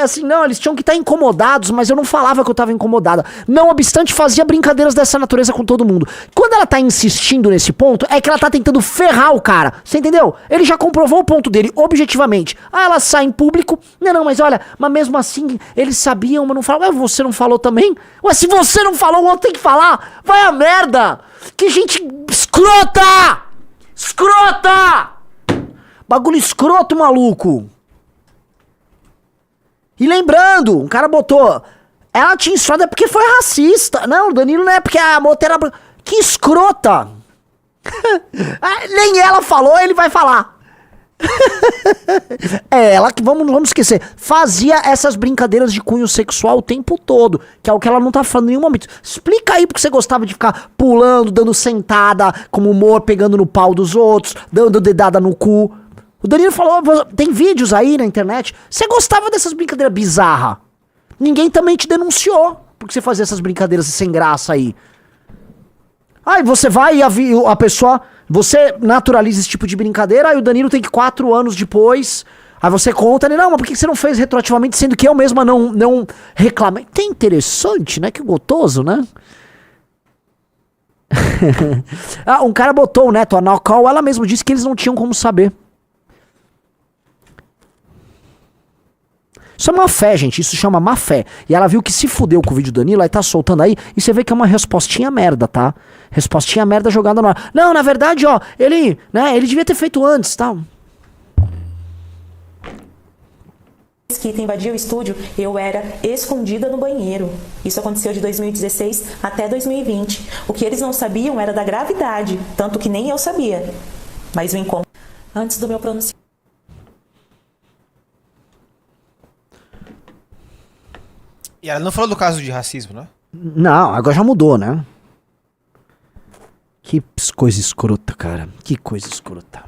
Assim, não, eles tinham que estar incomodados, mas eu não falava que eu tava incomodada. Não obstante, fazia brincadeiras dessa natureza com todo mundo. Quando ela tá insistindo nesse ponto, é que ela tá tentando ferrar o cara. Você entendeu? Ele já comprovou o ponto dele, objetivamente. Ela sai em público. Não, mas olha, mas mesmo assim, eles sabiam, mas não falaram. Ué, você não falou também? Ué, se você não falou, o outro tem que falar. Vai a merda! Que gente escrota! Escrota! Bagulho escroto, maluco! E lembrando, um cara botou, ela tinha estrada porque foi racista. Não, o Danilo não é porque a moto era... Que escrota! Nem ela falou, ele vai falar. É ela que, vamos esquecer, fazia essas brincadeiras de cunho sexual o tempo todo, que é o que ela não tá falando em nenhum momento. Explica aí porque você gostava de ficar pulando, dando sentada, como humor, pegando no pau dos outros, dando dedada no cu. O Danilo falou, tem vídeos aí na internet. Você gostava dessas brincadeiras bizarras. Ninguém também te denunciou porque você fazia essas brincadeiras sem graça aí. Aí você vai e a pessoa... Você naturaliza esse tipo de brincadeira, aí o Danilo tem que 4 anos depois... Aí você conta, não, mas por que você não fez retroativamente, sendo que eu mesma não reclamei? Que interessante, né? Que gostoso, né? Um cara botou o Neto, a Nocol, ela mesma disse que eles não tinham como saber. Isso é má fé, gente. Isso chama má fé. E ela viu que se fudeu com o vídeo do Danilo, aí tá soltando aí, e você vê que é uma respostinha merda, tá? Respostinha merda jogada no ar. Não, na verdade, ó, ele devia ter feito antes, tá? Mesquita invadiu o estúdio, eu era escondida no banheiro. Isso aconteceu de 2016 até 2020. O que eles não sabiam era da gravidade, tanto que nem eu sabia. Mas o encontro antes do meu pronunciamento. E ela não falou do caso de racismo, né? Não, agora já mudou, né? Que coisa escrota, cara. Que coisa escrota.